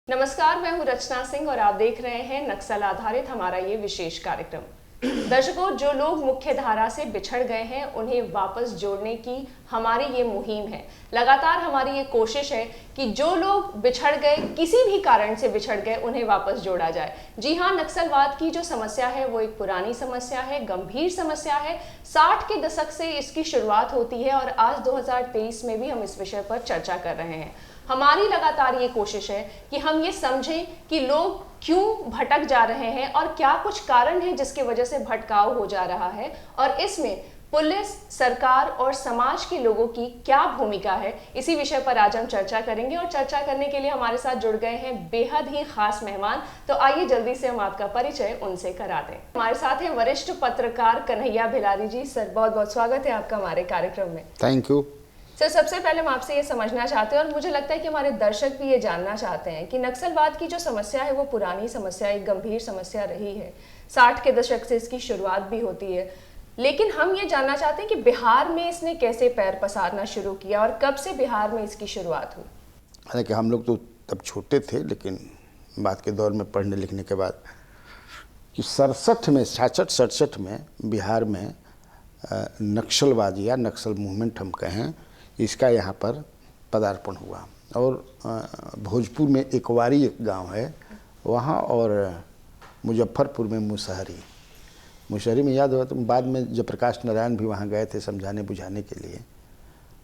नमस्कार, मैं हूं रचना सिंह और आप देख रहे हैं नक्सल आधारित हमारा ये विशेष कार्यक्रम। दर्शकों, जो लोग मुख्य धारा से बिछड़ गए हैं उन्हें वापस जोड़ने की हमारी ये मुहिम है। लगातार हमारी ये कोशिश है कि जो लोग बिछड़ गए, किसी भी कारण से बिछड़ गए, उन्हें वापस जोड़ा जाए। जी हाँ, नक्सलवाद की जो समस्या है वो एक पुरानी समस्या है, गंभीर समस्या है। 60 के दशक से इसकी शुरुआत होती है और आज 2023 में भी हम इस विषय पर चर्चा कर रहे हैं। हमारी लगातार ये कोशिश है कि हम ये समझें कि लोग क्यों भटक जा रहे हैं और क्या कुछ कारण है जिसकी वजह से भटकाव हो जा रहा है, और इसमें पुलिस, सरकार और समाज के लोगों की क्या भूमिका है। इसी विषय पर आज हम चर्चा करेंगे और चर्चा करने के लिए हमारे साथ जुड़ गए हैं बेहद ही खास मेहमान। तो आइए जल्दी से हम आपका परिचय उनसे करा दें। हमारे साथ हैं वरिष्ठ पत्रकार कन्हैया भिलारी जी। सर, बहुत बहुत स्वागत है आपका हमारे कार्यक्रम में। थैंक यू सर, सबसे पहले हम आपसे ये समझना चाहते हैं और मुझे लगता है कि हमारे दर्शक भी ये जानना चाहते हैं कि नक्सलवाद की जो समस्या है वो पुरानी समस्या, एक गंभीर समस्या रही है। 60 के दशक से इसकी शुरुआत भी होती है, लेकिन हम ये जानना चाहते हैं कि बिहार में इसने कैसे पैर पसारना शुरू किया और कब से बिहार में इसकी शुरुआत हुई। हालांकि हम लोग तो तब छोटे थे, लेकिन बाद के दौर में पढ़ने लिखने के बाद कि 67 में 66-67 में बिहार में नक्सलवाद या नक्सल मूवमेंट हम कहें, इसका यहाँ पर पदार्पण हुआ। और भोजपुर में एकवारी एक गांव है वहाँ, और मुजफ्फरपुर में मुसहरी में याद हुआ तो बाद में जयप्रकाश नारायण भी वहाँ गए थे समझाने बुझाने के लिए,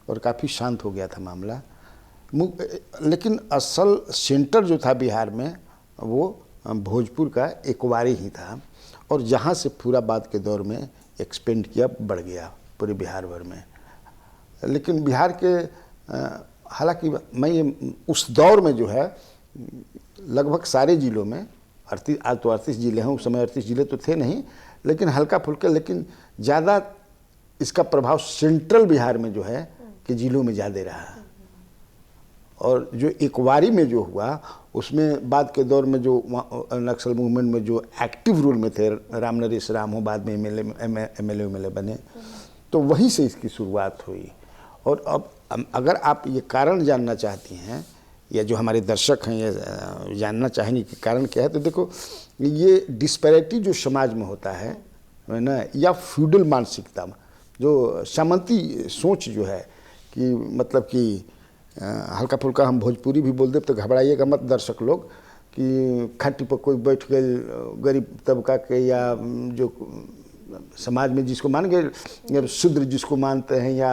और काफ़ी शांत हो गया था मामला। लेकिन असल सेंटर जो था बिहार में वो भोजपुर का एकवारी ही था, और जहाँ से पूरा बाद के दौर में एक्सपेंड किया, बढ़ गया पूरे बिहार भर में। लेकिन बिहार के हालांकि मैं ये उस दौर में जो है लगभग सारे ज़िलों में आज तो 38 ज़िले हैं, उस समय 38 ज़िले तो थे नहीं, लेकिन हल्का फुल्का, लेकिन ज़्यादा इसका प्रभाव सेंट्रल बिहार में जो है कि ज़िलों में ज़्यादा रहा। और जो एकवारी में जो हुआ उसमें बाद के दौर में जो नक्सल मूवमेंट में जो एक्टिव रोल में थे राम नरेश राम हो, बाद में एमएलए बने, तो वहीं से इसकी शुरुआत हुई। और अब अगर आप ये कारण जानना चाहती हैं या जो हमारे दर्शक हैं ये जानना चाहेंगे कि कारण क्या है, तो देखो ये डिस्पैरिटी जो समाज में होता है ना, या फ्यूडल मानसिकता, जो सामंती सोच जो है कि मतलब कि हल्का फुल्का हम भोजपुरी भी बोल दे तो घबराइएगा मत दर्शक लोग कि खट्टी पर कोई बैठ गए गरीब तबका के, या जो समाज में जिसको मान गए शूद्र जिसको मानते हैं या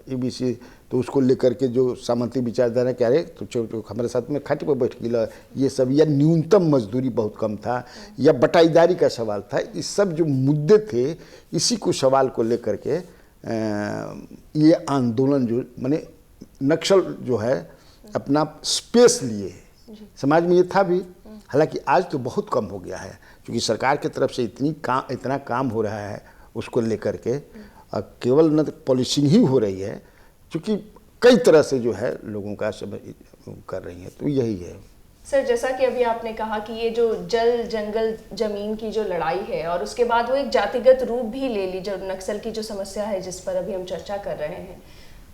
ईबीसी, तो उसको लेकर के जो सामंती विचारधारा क्या रहे तो हमारे साथ में खाटी पर बैठ गया, ये सब, या न्यूनतम मजदूरी बहुत कम था, या बटाईदारी का सवाल था। इस सब जो मुद्दे थे, इसी को सवाल को लेकर के ये आंदोलन जो माने नक्सल जो है अपना स्पेस लिए समाज में, ये था भी। हालांकि आज तो बहुत कम हो गया है, क्योंकि सरकार की तरफ से इतना काम हो रहा है उसको लेकर के, केवल न पॉलिसिंग ही हो रही है, क्योंकि कई तरह से जो है लोगों का सब कर रही है, तो यही है। सर, जैसा कि अभी आपने कहा कि ये जो जल जंगल जमीन की जो लड़ाई है और उसके बाद वो एक जातिगत रूप भी ले ली, जो नक्सल की जो समस्या है जिस पर अभी हम चर्चा कर रहे हैं,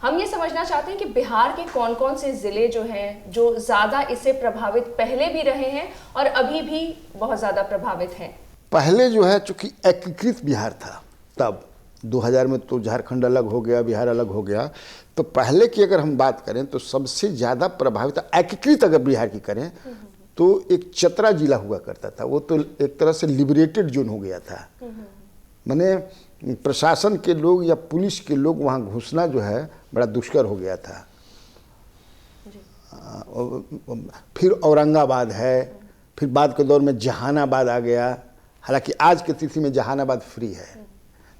हम ये समझना चाहते हैं कि बिहार के कौन कौन से ज़िले जो हैं जो ज़्यादा इससे प्रभावित पहले भी रहे हैं और अभी भी बहुत ज़्यादा प्रभावित हैं। पहले जो है चूँकि एकीकृत बिहार था, तब 2000 में तो झारखंड अलग हो गया, बिहार अलग हो गया, तो पहले की अगर हम बात करें तो सबसे ज़्यादा प्रभावित एकीकृत अगर बिहार की करें तो एक चतरा जिला हुआ करता था। वो तो एक तरह से लिबरेटेड जोन हो गया था, माने प्रशासन के लोग या पुलिस के लोग वहाँ घुसना जो है बड़ा दुष्कर हो गया था। फिर औरंगाबाद है, फिर बाद के दौर में जहानाबाद आ गया। हालांकि आज की तिथि में जहानाबाद फ्री है।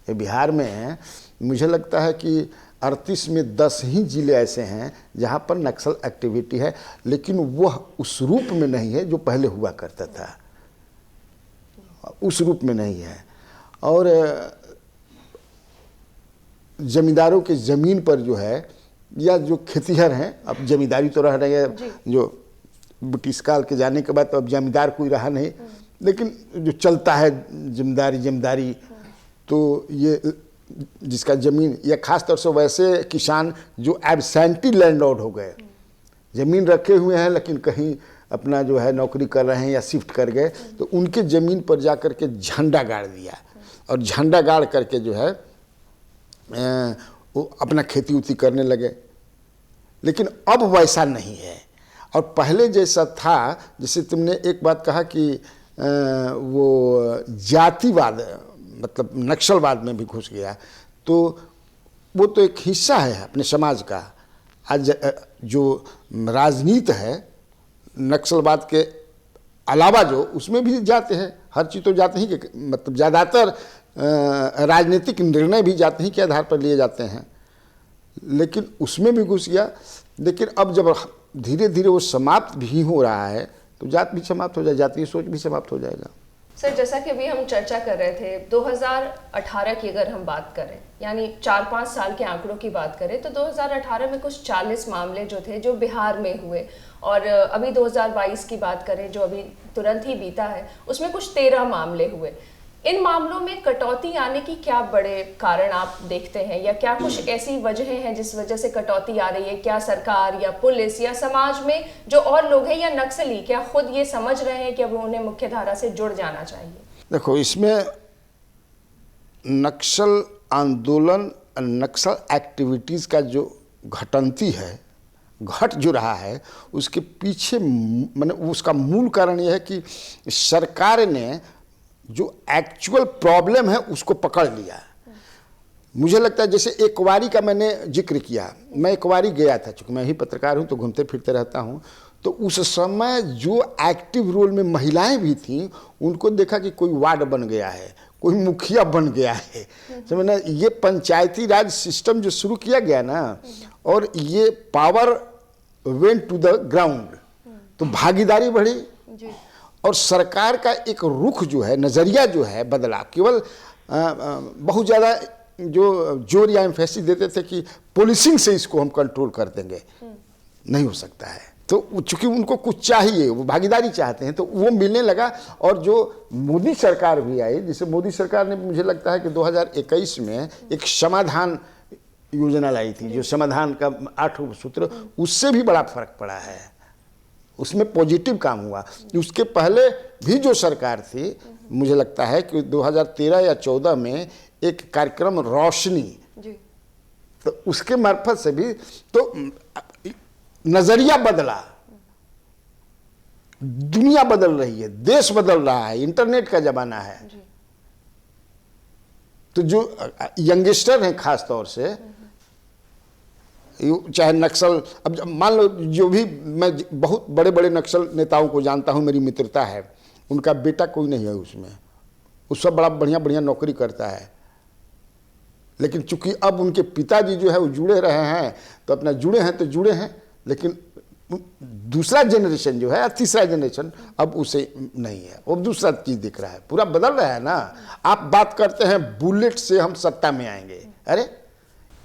ये बिहार में मुझे लगता है कि 38 में 10 ही ज़िले ऐसे हैं जहाँ पर नक्सल एक्टिविटी है, लेकिन वह उस रूप में नहीं है जो पहले हुआ करता था, उस रूप में नहीं है। और जमींदारों के ज़मीन पर जो है, या जो खेतीहर हैं, अब जमींदारी तो रह रही है, जो ब्रिटिश काल के जाने के बाद तो अब जमींदार कोई रहा नहीं, लेकिन जो चलता है जमींदारी, तो ये जिसका ज़मीन, या ख़ास तौर से वैसे किसान जो एब्सेंटी लैंड लॉर्ड हो गए, ज़मीन रखे हुए हैं लेकिन कहीं अपना जो है नौकरी कर रहे हैं या शिफ्ट कर गए, तो उनके ज़मीन पर जा कर के झंडा गाड़ दिया और झंडा गाड़ करके जो है वो अपना खेती उती करने लगे। लेकिन अब वैसा नहीं है। और पहले जैसा था, जैसे तुमने एक बात कहा कि वो जातिवाद मतलब नक्सलवाद में भी घुस गया, तो वो तो एक हिस्सा है अपने समाज का। आज जो राजनीति है नक्सलवाद के अलावा जो उसमें भी जाते हैं, हर चीज़ तो जाते ही कि मतलब ज़्यादातर राजनीतिक निर्णय भी जाते ही के आधार पर लिए जाते हैं, लेकिन उसमें भी घुस गया। लेकिन अब जब धीरे धीरे वो समाप्त भी हो रहा है तो जात भी समाप्त हो जाए, जातीय सोच भी समाप्त हो जाएगा। सर, जैसा कि अभी हम चर्चा कर रहे थे 2018 की अगर हम बात करें, यानी 4-5 साल के आंकड़ों की बात करें, तो 2018 में कुछ 40 मामले जो थे जो बिहार में हुए, और अभी 2022 की बात करें जो अभी तुरंत ही बीता है, उसमें कुछ 13 मामले हुए। इन मामलों में कटौती आने की क्या बड़े कारण आप देखते हैं, या क्या कुछ ऐसी वजहें हैं जिस वजह से कटौती आ रही है? क्या सरकार या पुलिस या समाज में जो और लोग हैं या नक्सली क्या खुद ये समझ रहे हैं कि अब उन्हें मुख्य धारा से जुड़ जाना चाहिए? देखो, इसमें नक्सल आंदोलन, नक्सल एक्टिविटीज़ का जो घटंती है, घट जो रहा है, उसके पीछे माने उसका मूल कारण यह है कि सरकार ने जो एक्चुअल प्रॉब्लम है उसको पकड़ लिया। मुझे लगता है जैसे एकवारी का मैंने जिक्र किया, मैं एकवारी गया था, चूँकि मैं ही पत्रकार हूँ तो घूमते फिरते रहता हूँ, तो उस समय जो एक्टिव रोल में महिलाएं भी थीं, उनको देखा कि कोई वार्ड बन गया है, कोई मुखिया बन गया है, समझना। ये पंचायती राज सिस्टम जो शुरू किया गया ना, और ये power went to the ground, तो भागीदारी बढ़ी और सरकार का एक रुख जो है, नज़रिया जो है बदला। केवल बहुत ज़्यादा जो जोर या एम्फेसिस देते थे कि पुलिसिंग से इसको हम कंट्रोल कर देंगे, नहीं हो सकता है। तो चूंकि उनको कुछ चाहिए, वो भागीदारी चाहते हैं, तो वो मिलने लगा। और जो मोदी सरकार भी आई, जैसे मोदी सरकार ने मुझे लगता है कि 2021 में एक समाधान योजना लाई थी, जो समाधान का 8 सूत्र, उससे भी बड़ा फर्क पड़ा है, उसमें पॉजिटिव काम हुआ। उसके पहले भी जो सरकार थी, मुझे लगता है कि 2013 या 14 में एक कार्यक्रम रोशनी, तो उसके मार्फत से भी तो नजरिया बदला। दुनिया बदल रही है, देश बदल रहा है, इंटरनेट का जमाना है। तो जो यंगस्टर हैं खास तौर से, चाहे नक्सल, अब मान लो जो भी, मैं बहुत बड़े बड़े नक्सल नेताओं को जानता हूं, मेरी मित्रता है, उनका बेटा कोई नहीं है उसमें, वो सब बड़ा बढ़िया बढ़िया नौकरी करता है। लेकिन चूंकि अब उनके पिताजी जो है वो जुड़े रहे हैं, तो अपना जुड़े हैं तो जुड़े हैं, लेकिन दूसरा जनरेशन जो है, तीसरा जनरेशन, अब उसे नहीं है, वो दूसरा चीज दिख रहा है, पूरा बदल रहा है ना। आप बात करते हैं बुलेट से हम सत्ता में आएंगे, अरे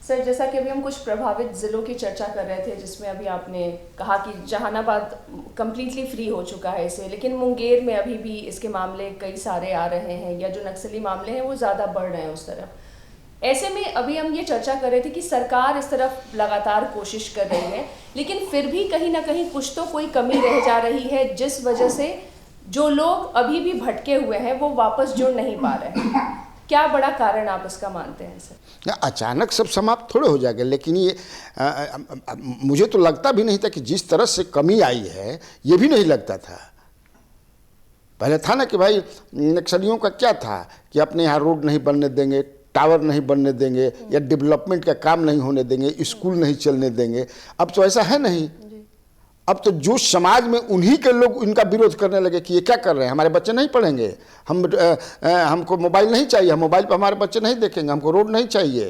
सर, जैसा कि अभी हम कुछ प्रभावित जिलों की चर्चा कर रहे थे, जिसमें अभी आपने कहा कि जहानाबाद कंप्लीटली फ्री हो चुका है इसे, लेकिन मुंगेर में अभी भी इसके मामले कई सारे आ रहे हैं, या जो नक्सली मामले हैं वो ज़्यादा बढ़ रहे हैं उस तरफ। ऐसे में अभी हम ये चर्चा कर रहे थे कि सरकार इस तरफ लगातार कोशिश कर रही है, लेकिन फिर भी कहीं ना कहीं कुछ तो कोई कमी रह जा रही है, जिस वजह से जो लोग अभी भी भटके हुए हैं वो वापस जुड़ नहीं पा रहे हैं। क्या बड़ा कारण आप इसका मानते हैं सर? अचानक सब समाप्त थोड़े हो जाएगा, लेकिन ये मुझे तो लगता भी नहीं था कि जिस तरह से कमी आई है, ये भी नहीं लगता था। पहले था ना कि भाई नक्सलियों का क्या था कि अपने यहाँ रोड नहीं बनने देंगे, टावर नहीं बनने देंगे, या डेवलपमेंट का काम नहीं होने देंगे, स्कूल नहीं चलने देंगे। अब तो ऐसा है नहीं। अब तो जो समाज में उन्हीं के लोग इनका विरोध करने लगे कि ये क्या कर रहे हैं, हमारे बच्चे नहीं पढ़ेंगे, हमको मोबाइल नहीं चाहिए, हम मोबाइल पर हमारे बच्चे नहीं देखेंगे, हमको रोड नहीं चाहिए,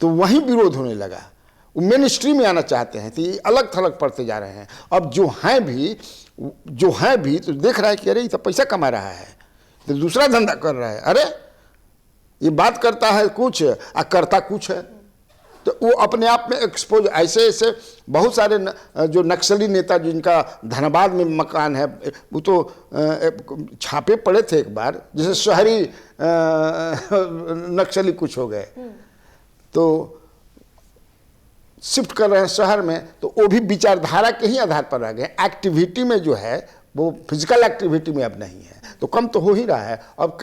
तो वहीं विरोध होने लगा। वो मेन स्ट्रीम में आना चाहते हैं, तो ये अलग थलग पड़ते जा रहे हैं। अब जो हैं भी तो देख रहा है कि अरे ये तो पैसा कमा रहा है, तो दूसरा धंधा कर रहा है। अरे ये बात करता है कुछ और करता कुछ है, तो वो अपने आप में एक्सपोज। ऐसे बहुत सारे जो नक्सली नेता जिनका धनबाद में मकान है, वो तो छापे पड़े थे एक बार, जैसे शहरी नक्सली कुछ हो गए। तो शिफ्ट कर रहे हैं शहर में, तो वो भी विचारधारा के ही आधार पर रह गए। एक्टिविटी में जो है वो फिजिकल एक्टिविटी में अब नहीं है, तो कम तो हो ही रहा है। अब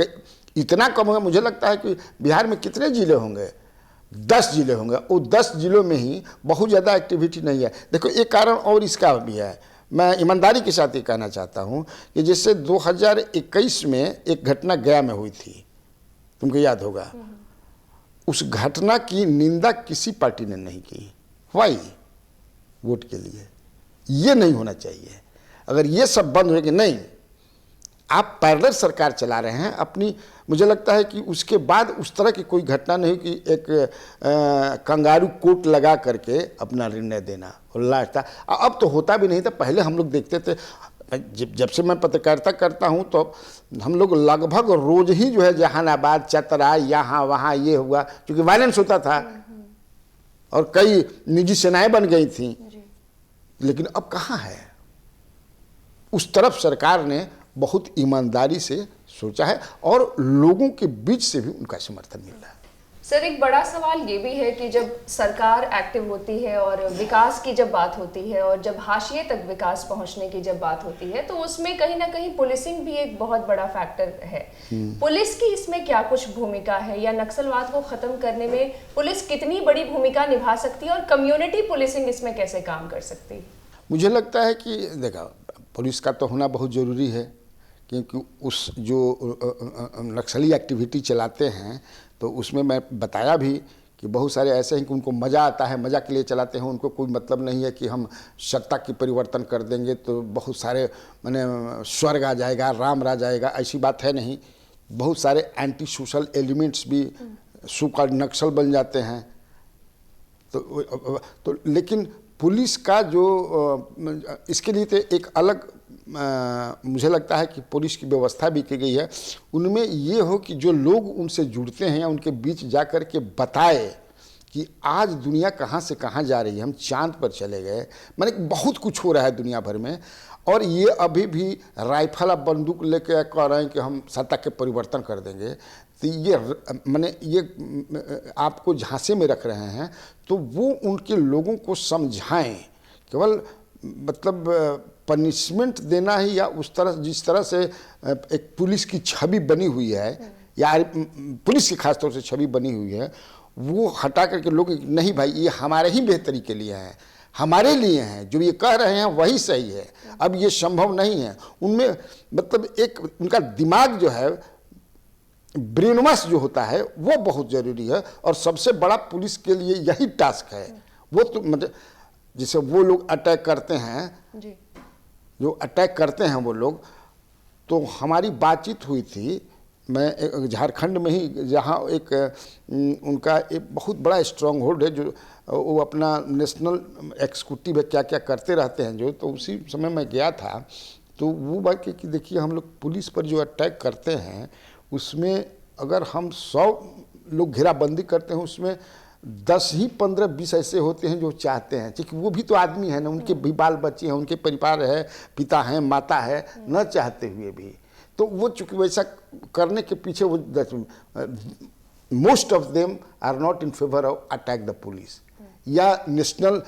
इतना कम होगा, मुझे लगता है कि बिहार में कितने ज़िले होंगे, 10 ज़िले होंगे, वो 10 ज़िलों में ही बहुत ज़्यादा एक्टिविटी नहीं है। देखो एक कारण और इसका भी है, मैं ईमानदारी के साथ ये कहना चाहता हूँ कि जैसे 2021 में एक घटना गया में हुई थी, तुमको याद होगा, उस घटना की निंदा किसी पार्टी ने नहीं की। वाई? वोट के लिए। ये नहीं होना चाहिए। अगर ये सब बंद हो कि नहीं, आप पैरेलल सरकार चला रहे हैं अपनी, मुझे लगता है कि उसके बाद उस तरह की कोई घटना नहीं कि एक कंगारू कोर्ट लगा करके अपना निर्णय देना और लास्ट था। अब तो होता भी नहीं था। पहले हम लोग देखते थे, जब से मैं पत्रकारिता करता हूं तो हम लोग लगभग रोज ही जो है जहानाबाद, चतरा, यहाँ वहाँ ये हुआ, क्योंकि वायलेंस होता था और कई निजी सेनाएं बन गई थी। लेकिन अब कहाँ है? उस तरफ सरकार ने बहुत ईमानदारी से सोचा है और लोगों के बीच से भी उनका समर्थन मिल रहा है। सर, एक बड़ा सवाल ये भी है कि जब सरकार एक्टिव होती है और विकास की जब बात होती है और जब हाशिए तक विकास पहुंचने की जब बात होती है, तो उसमें कहीं ना कहीं पुलिसिंग भी एक बहुत बड़ा फैक्टर है। पुलिस की इसमें क्या कुछ भूमिका है, या नक्सलवाद को खत्म करने में पुलिस कितनी बड़ी भूमिका निभा सकती है और कम्युनिटी पुलिसिंग इसमें कैसे काम कर सकती है? मुझे लगता है कि देखो, पुलिस का तो होना बहुत ज़रूरी है, क्योंकि उस जो नक्सली एक्टिविटी चलाते हैं तो उसमें मैं बताया भी कि बहुत सारे ऐसे हैं कि उनको मज़ा आता है, मज़ा के लिए चलाते हैं। उनको कोई मतलब नहीं है कि हम सत्ता की परिवर्तन कर देंगे तो बहुत सारे माने स्वर्ग आ जाएगा, राम राज आएगा, ऐसी बात है नहीं। बहुत सारे एंटी सोशल एलिमेंट्स भी सुपर नक्सल बन जाते हैं। तो लेकिन पुलिस का जो इसके लिए तो एक अलग मुझे लगता है कि पुलिस की व्यवस्था भी की गई है। उनमें ये हो कि जो लोग उनसे जुड़ते हैं या उनके बीच जा कर के बताए कि आज दुनिया कहाँ से कहाँ जा रही है, हम चांद पर चले गए, माने बहुत कुछ हो रहा है दुनिया भर में, और ये अभी भी राइफल अब बंदूक लेके कह रहे हैं कि हम सत्ता के परिवर्तन कर देंगे। तो ये माने ये आपको झांसे में रख रहे हैं। तो वो उनके लोगों को समझाएं, केवल मतलब पनिशमेंट देना ही या उस तरह जिस तरह से एक पुलिस की छवि बनी हुई है या पुलिस की खासतौर से छवि बनी हुई है, वो हटा करके लोग नहीं भाई ये हमारे ही बेहतरी के लिए है, हमारे लिए हैं, जो ये कह रहे हैं वही सही है, अब ये संभव नहीं है। उनमें मतलब एक उनका दिमाग जो है, ब्रेन वॉश जो होता है, वो बहुत ज़रूरी है। और सबसे बड़ा पुलिस के लिए यही टास्क है। वो तो मतलब जैसे वो लोग अटैक करते हैं जी। जो अटैक करते हैं वो लोग, तो हमारी बातचीत हुई थी, मैं झारखंड में ही, जहाँ एक उनका एक बहुत बड़ा स्ट्रॉन्ग होल्ड है, जो वो अपना नेशनल एग्जीक्यूटिव है, क्या क्या करते रहते हैं जो, तो उसी समय मैं गया था। तो वो बात कि देखिए हम लोग पुलिस पर जो अटैक करते हैं उसमें अगर हम 100 लोग घेराबंदी करते हैं, उसमें 10 ही 15 20 ऐसे होते हैं जो चाहते हैं, क्योंकि वो भी तो आदमी है ना, उनके भी बाल बच्चे हैं, उनके परिवार है, पिता हैं, माता है, न चाहते हुए भी। तो वो चूँकि वैसा करने के पीछे वो most of them are not in favour of attack the police या नेशनल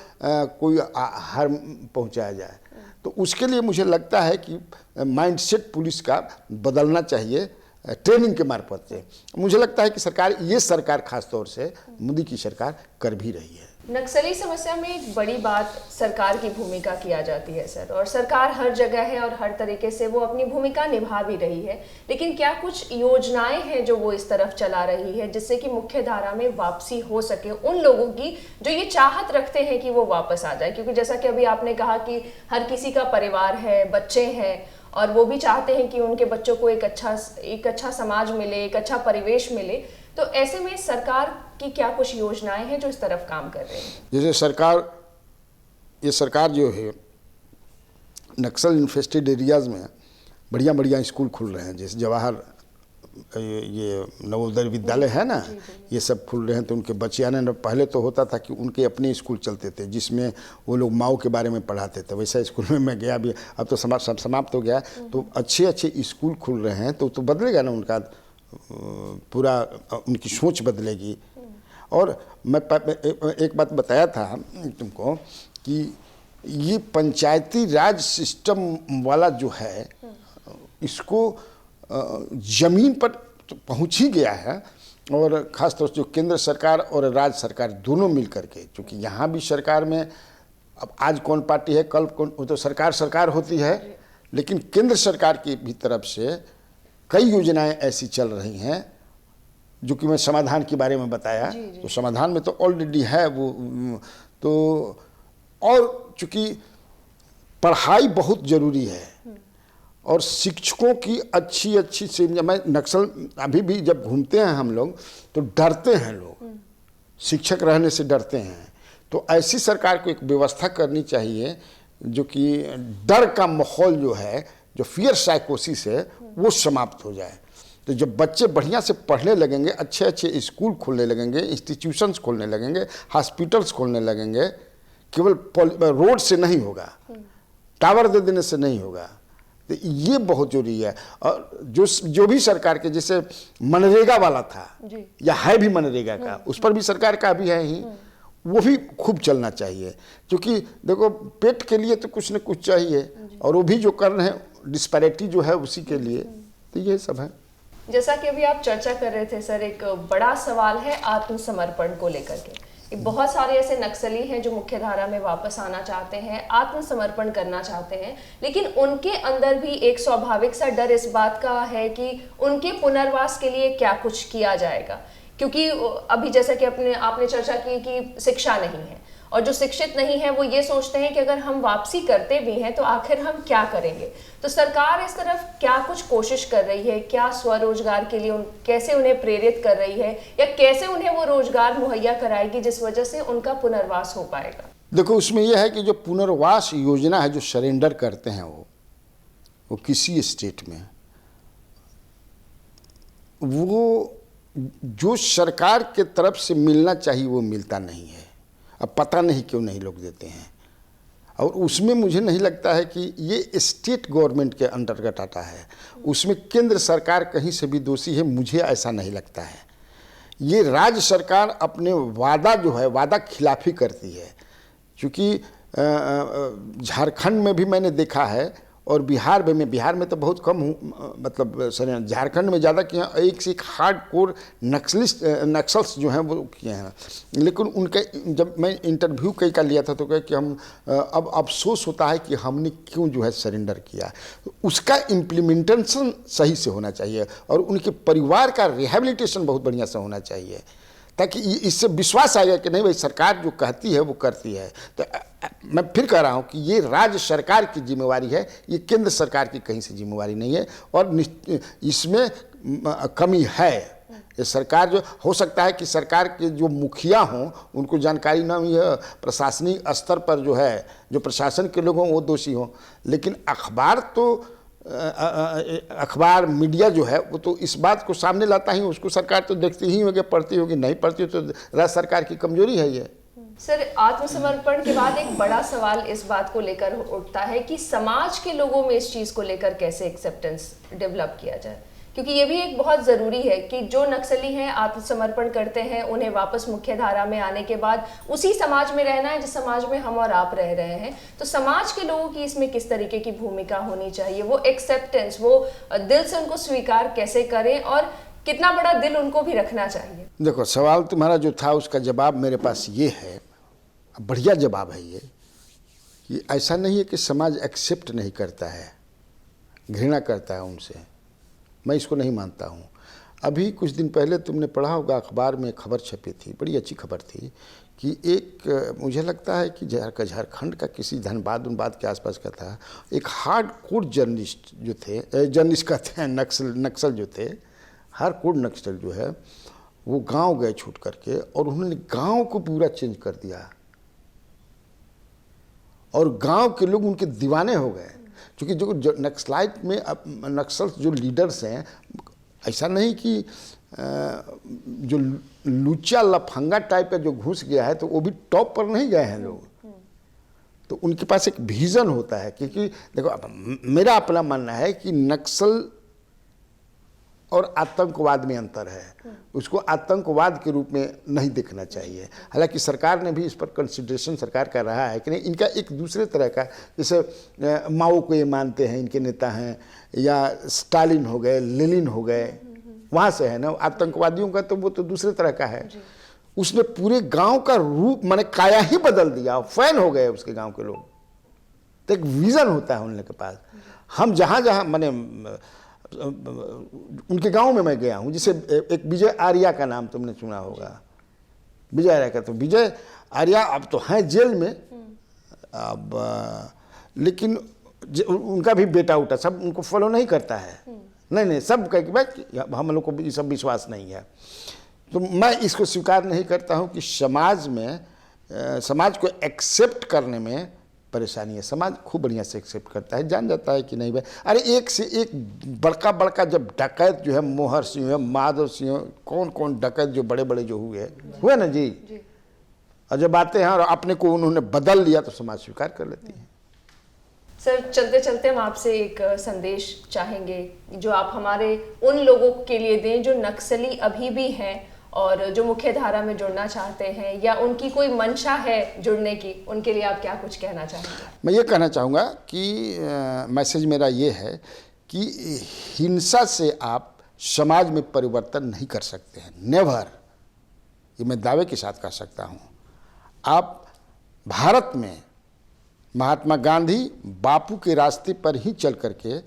कोई हार्म पहुंचाया जाए। तो उसके लिए मुझे लगता है कि माइंडसेट पुलिस का बदलना चाहिए ट्रेनिंग के मार्फत से। मुझे लगता है कि ये सरकार खासतौर से मोदी की सरकार कर भी रही है। नक्सली समस्या में एक बड़ी बात सरकार की भूमिका की आ जाती है सर, और सरकार हर जगह है और हर तरीके से वो अपनी भूमिका निभा भी रही है, लेकिन क्या कुछ योजनाएं हैं जो वो इस तरफ चला रही है जिससे कि मुख्य धारा में वापसी हो सके उन लोगों की जो ये चाहत रखते हैं कि वो वापस आ जाए? क्योंकि जैसा कि अभी आपने कहा कि हर किसी का परिवार है, बच्चे हैं, और वो भी चाहते हैं कि उनके बच्चों को एक अच्छा समाज मिले, एक अच्छा परिवेश मिले। तो ऐसे में सरकार की क्या कुछ योजनाएं हैं जो इस तरफ काम कर रही हैं? जैसे ये सरकार जो है नक्सल इन्फेस्टेड एरियाज़ में बढ़िया बढ़िया स्कूल खुल रहे हैं, जैसे जवाहर ये नवोदय विद्यालय है ना, ये सब खुल रहे हैं। तो उनके बच्चे आने न, पहले तो होता था कि उनके अपने स्कूल चलते थे जिसमें वो लोग माओ के बारे में पढ़ाते थे, वैसा स्कूल में मैं गया भी, अब तो समाप्त हो गया। तो अच्छे स्कूल खुल रहे हैं, तो बदलेगा ना उनका पूरा, उनकी सोच बदलेगी। और मैं एक बात बताया था तुमको कि ये पंचायती राज सिस्टम वाला जो है इसको जमीन पर तो पहुंच ही गया है, और ख़ासतौर से जो केंद्र सरकार और राज्य सरकार दोनों मिल करके, क्योंकि यहाँ भी सरकार में अब आज कौन पार्टी है कल कौन, वो तो सरकार होती है, लेकिन केंद्र सरकार की भी तरफ से कई योजनाएं ऐसी चल रही हैं जो कि मैं समाधान के बारे में बताया। तो समाधान में तो ऑलरेडी है वो। तो और चूँकि पढ़ाई बहुत ज़रूरी है और शिक्षकों की अच्छी से, मैं नक्सल अभी भी जब घूमते हैं हम लोग तो डरते हैं लोग, शिक्षक रहने से डरते हैं। तो ऐसी सरकार को एक व्यवस्था करनी चाहिए जो कि डर का माहौल जो है, जो फियर साइकोसिस है, वो समाप्त हो जाए। तो जब बच्चे बढ़िया से पढ़ने लगेंगे, अच्छे स्कूल खोलने लगेंगे, इंस्टीट्यूशंस खोलने लगेंगे, हॉस्पिटल्स खोलने लगेंगे, केवल रोड से नहीं होगा, टावर दे देने से नहीं होगा। तो ये बहुत जरूरी है। और जो भी सरकार के, जैसे मनरेगा वाला था या है भी मनरेगा का, उस पर भी सरकार का भी है ही, वो भी खूब चलना चाहिए। क्योंकि देखो पेट के लिए तो कुछ न कुछ चाहिए, और वो भी जो कर रहे हैं डिस्पैरिटी जो है उसी के लिए। तो ये सब है। जैसा कि अभी आप चर्चा कर रहे थे सर, एक बड़ा सवाल है आत्मसमर्पण को लेकर के। बहुत सारे ऐसे नक्सली हैं जो मुख्य धारा में वापस आना चाहते हैं, आत्मसमर्पण करना चाहते हैं, लेकिन उनके अंदर भी एक स्वाभाविक सा डर इस बात का है कि उनके पुनर्वास के लिए क्या कुछ किया जाएगा। क्योंकि अभी जैसा कि आपने चर्चा की कि शिक्षा नहीं है, और जो शिक्षित नहीं है वो ये सोचते हैं कि अगर हम वापसी करते भी हैं तो आखिर हम क्या करेंगे। तो सरकार इस तरफ क्या कुछ कोशिश कर रही है, क्या स्वरोजगार के लिए कैसे उन्हें प्रेरित कर रही है, या कैसे उन्हें वो रोजगार मुहैया कराएगी जिस वजह से उनका पुनर्वास हो पाएगा? देखो उसमें यह है कि जो पुनर्वास योजना है, जो सरेंडर करते हैं वो किसी स्टेट में, वो जो सरकार के तरफ से मिलना चाहिए वो मिलता नहीं है। अब पता नहीं क्यों नहीं लोग देते हैं, और उसमें मुझे नहीं लगता है कि ये स्टेट गवर्नमेंट के अंतर्गत आता है, उसमें केंद्र सरकार कहीं से भी दोषी है, मुझे ऐसा नहीं लगता है। ये राज्य सरकार अपने वादा जो है, वादा खिलाफी करती है। क्योंकि झारखंड में भी मैंने देखा है, और बिहार में तो बहुत कम हूँ, मतलब झारखंड में ज़्यादा किए हैं। एक से एक हार्ड कोर नक्सल्स जो हैं वो किए हैं, लेकिन उनके जब मैं इंटरव्यू कई का लिया था तो कहे कि हम अब अफसोस होता है कि हमने क्यों जो है सरेंडर किया। उसका इम्प्लीमेंटेशन सही से होना चाहिए, और उनके परिवार का रिहेबिलिटेशन बहुत बढ़िया से होना चाहिए, ताकि इससे विश्वास आएगा कि नहीं भाई सरकार जो कहती है वो करती है। तो मैं फिर कह रहा हूँ कि ये राज्य सरकार की जिम्मेवारी है, ये केंद्र सरकार की कहीं से जिम्मेवारी नहीं है, और इसमें कमी है। ये सरकार जो हो सकता है कि सरकार के जो मुखिया हों उनको जानकारी ना हुई है, प्रशासनिक स्तर पर जो है जो प्रशासन के लोग हों वो दोषी हों, लेकिन अखबार मीडिया जो है वो तो इस बात को सामने लाता ही, उसको सरकार तो देखती ही होगी, पढ़ती होगी, नहीं पढ़ती तो राज्य सरकार की कमजोरी है ये। सर, आत्मसमर्पण के बाद एक बड़ा सवाल इस बात को लेकर उठता है कि समाज के लोगों में इस चीज़ को लेकर कैसे एक्सेप्टेंस डेवलप किया जाए, क्योंकि ये भी एक बहुत ज़रूरी है कि जो नक्सली हैं आत्मसमर्पण करते हैं, उन्हें वापस मुख्य धारा में आने के बाद उसी समाज में रहना है जिस समाज में हम और आप रह रहे हैं। तो समाज के लोगों की इसमें किस तरीके की भूमिका होनी चाहिए, वो एक्सेप्टेंस, वो दिल से उनको स्वीकार कैसे करें, और कितना बड़ा दिल उनको भी रखना चाहिए? देखो सवाल तुम्हारा जो था उसका जवाब मेरे पास ये है, बढ़िया जवाब है ये, कि ऐसा नहीं है कि समाज एक्सेप्ट नहीं करता है, घृणा करता है उनसे, मैं इसको नहीं मानता हूँ। अभी कुछ दिन पहले तुमने पढ़ा होगा अखबार में खबर छपी थी, बड़ी अच्छी खबर थी, कि एक मुझे लगता है कि झारखंड का किसी धनबाद के आसपास का था, एक हार्ड कोर जर्नलिस्ट जो थे, जर्नलिस्ट कहते हैं नक्सल जो थे, हार्ड कोर नक्सल जो है वो गांव गए छूट करके, और उन्होंने गांव को पूरा चेंज कर दिया, और गांव के लोग उनके दीवाने हो गए। क्योंकि जो नक्सलाइट में नक्सल जो लीडर्स हैं, ऐसा नहीं कि जो लुच्चा लफंगा टाइप का जो घुस गया है तो वो भी टॉप पर नहीं गए हैं लोग, तो उनके पास एक विजन होता है। क्योंकि देखो मेरा अपना मानना है कि नक्सल और आतंकवाद में अंतर है। उसको आतंकवाद के रूप में नहीं देखना चाहिए। हालांकि सरकार ने भी इस पर कंसिडरेशन सरकार कर रहा है कि नहीं, इनका एक दूसरे तरह का, जैसे माओ को ये मानते हैं, इनके नेता हैं, या स्टालिन हो गए, लेनिन हो गए, वहाँ से है ना। आतंकवादियों का तो वो तो दूसरे तरह का है। उसने पूरे गांव का रूप माने काया ही बदल दिया, फैन हो गए उसके गांव के लोग। तो एक विजन होता है उन लोगों के पास। हम जहाँ जहाँ माने उनके गांव में मैं गया हूँ, जैसे एक विजय आर्या का नाम तुमने सुना होगा। विजय आर्या का, तो विजय आर्या अब तो हैं जेल में अब, लेकिन उनका भी बेटा उठा, सब उनको फॉलो नहीं करता है। नहीं, सब कह कि भाई हम लोग को ये सब विश्वास नहीं है। तो मैं इसको स्वीकार नहीं करता हूँ कि समाज में समाज को एक्सेप्ट करने में परेशानी है। समाज खूब बढ़िया से एक्सेप्ट करता है, जान जाता है कि नहीं भाई, अरे एक से एक बड़का बड़का जब डकैत जो है, मोहर सिंह है, माधव सिंह, कौन कौन डकैत जो बड़े बड़े जो हुए ना जी, और जब आते हैं और अपने को उन्होंने बदल लिया तो समाज स्वीकार कर लेती है। सर, चलते चलते हम आपसे एक संदेश चाहेंगे जो आप हमारे उन लोगों के लिए दें जो नक्सली अभी भी हैं और जो मुख्य धारा में जुड़ना चाहते हैं, या उनकी कोई मंशा है जुड़ने की, उनके लिए आप क्या कुछ कहना चाहेंगे? मैं ये कहना चाहूँगा कि मैसेज मेरा ये है कि हिंसा से आप समाज में परिवर्तन नहीं कर सकते हैं, नेवर। ये मैं दावे के साथ कह सकता हूँ। आप भारत में महात्मा गांधी बापू के रास्ते पर ही चल करके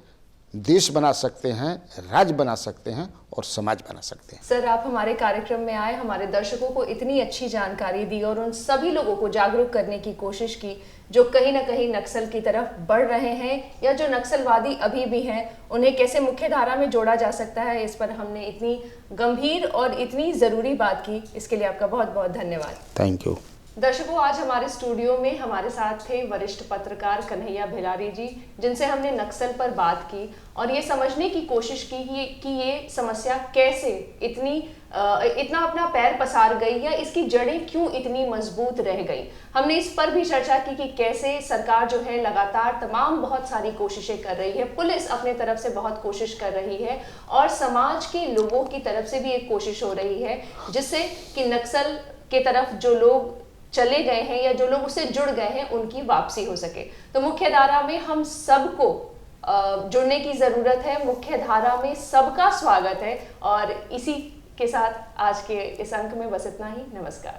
देश बना सकते हैं, राज्य बना सकते हैं और समाज बना सकते हैं। सर, आप हमारे कार्यक्रम में आए, हमारे दर्शकों को इतनी अच्छी जानकारी दी और उन सभी लोगों को जागरूक करने की कोशिश की जो कहीं ना कहीं नक्सल की तरफ बढ़ रहे हैं, या जो नक्सलवादी अभी भी हैं, उन्हें कैसे मुख्य धारा में जोड़ा जा सकता है। इस पर हमने इतनी गंभीर और इतनी ज़रूरी बात की, इसके लिए आपका बहुत बहुत धन्यवाद। Thank you. दर्शकों, आज हमारे स्टूडियो में हमारे साथ थे वरिष्ठ पत्रकार कन्हैया भिलारी जी, जिनसे हमने नक्सल पर बात की और ये समझने की कोशिश की कि ये समस्या कैसे इतना अपना पैर पसार गई, या इसकी जड़ें क्यों इतनी मजबूत रह गई। हमने इस पर भी चर्चा की कि कैसे सरकार जो है लगातार तमाम बहुत सारी कोशिशें कर रही है, पुलिस अपने तरफ से बहुत कोशिश कर रही है और समाज के लोगों की तरफ से भी एक कोशिश हो रही है, जिससे कि नक्सल के तरफ जो लोग चले गए हैं या जो लोग उससे जुड़ गए हैं उनकी वापसी हो सके। तो मुख्य धारा में हम सबको जुड़ने की जरूरत है, मुख्य धारा में सबका स्वागत है। और इसी के साथ आज के इस अंक में बस इतना ही। नमस्कार।